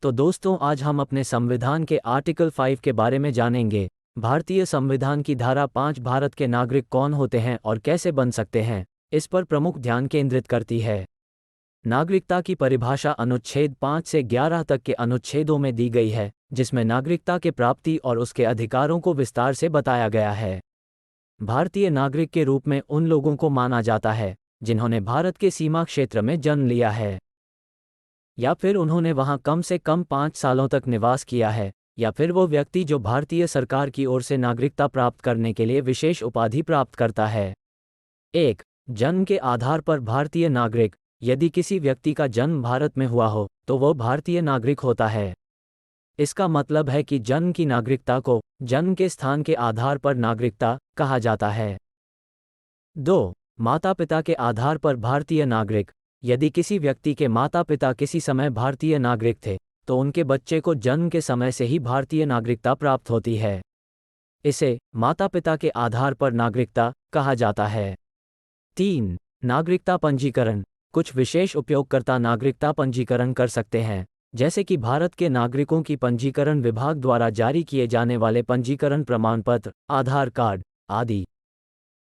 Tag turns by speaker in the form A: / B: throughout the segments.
A: तो दोस्तों, आज हम अपने संविधान के आर्टिकल 5 के बारे में जानेंगे। भारतीय संविधान की धारा 5 भारत के नागरिक कौन होते हैं और कैसे बन सकते हैं, इस पर प्रमुख ध्यान केंद्रित करती है। नागरिकता की परिभाषा अनुच्छेद 5 से 11 तक के अनुच्छेदों में दी गई है, जिसमें नागरिकता के प्राप्ति और उसके अधिकारों को विस्तार से बताया गया है। भारतीय नागरिक के रूप में उन लोगों को माना जाता है जिन्होंने भारत के सीमा क्षेत्र में जन्म लिया है, या फिर उन्होंने वहां कम से कम 5 सालों तक निवास किया है, या फिर वो व्यक्ति जो भारतीय सरकार की ओर से नागरिकता प्राप्त करने के लिए विशेष उपाधि प्राप्त करता है। 1. जन्म के आधार पर भारतीय नागरिक। यदि किसी व्यक्ति का जन्म भारत में हुआ हो तो वह भारतीय नागरिक होता है। इसका मतलब है कि जन्म की नागरिकता को जन्म के स्थान के आधार पर नागरिकता कहा जाता है। 2. माता पिता के आधार पर भारतीय नागरिक। यदि किसी व्यक्ति के माता पिता किसी समय भारतीय नागरिक थे तो उनके बच्चे को जन्म के समय से ही भारतीय नागरिकता प्राप्त होती है। इसे माता पिता के आधार पर नागरिकता कहा जाता है। 3. नागरिकता पंजीकरण। कुछ विशेष उपयोगकर्ता नागरिकता पंजीकरण कर सकते हैं, जैसे कि भारत के नागरिकों की पंजीकरण विभाग द्वारा जारी किए जाने वाले पंजीकरण प्रमाण पत्र, आधार कार्ड आदि।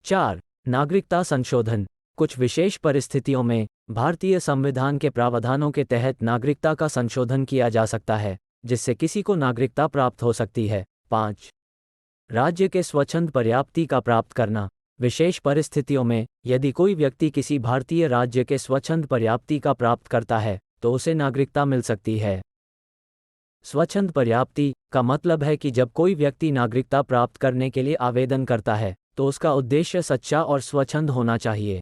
A: 4. नागरिकता संशोधन। कुछ विशेष परिस्थितियों में भारतीय संविधान के प्रावधानों के तहत नागरिकता का संशोधन किया जा सकता है, जिससे किसी को नागरिकता प्राप्त हो सकती है। 5. राज्य के स्वच्छंद पर्याप्ति का प्राप्त करना। विशेष परिस्थितियों में यदि कोई व्यक्ति किसी भारतीय राज्य के स्वच्छंद पर्याप्ति का प्राप्त करता है तो उसे नागरिकता मिल सकती है। स्वच्छंद पर्याप्ति का मतलब है कि जब कोई व्यक्ति नागरिकता प्राप्त करने के लिए आवेदन करता है तो उसका उद्देश्य सच्चा और स्वच्छंद होना चाहिए।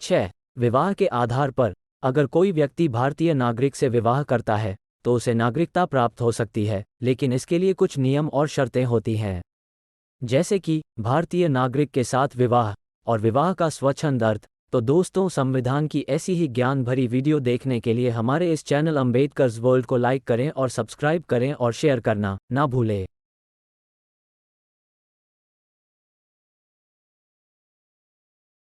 A: 6. विवाह के आधार पर। अगर कोई व्यक्ति भारतीय नागरिक से विवाह करता है तो उसे नागरिकता प्राप्त हो सकती है, लेकिन इसके लिए कुछ नियम और शर्तें होती हैं, जैसे कि भारतीय नागरिक के साथ विवाह और विवाह का स्वच्छंद अर्थ। तो दोस्तों, संविधान की ऐसी ही ज्ञान भरी वीडियो देखने के लिए हमारे इस चैनल अंबेडकर्स वर्ल्ड को लाइक करें और सब्सक्राइब करें और शेयर करना ना भूलें।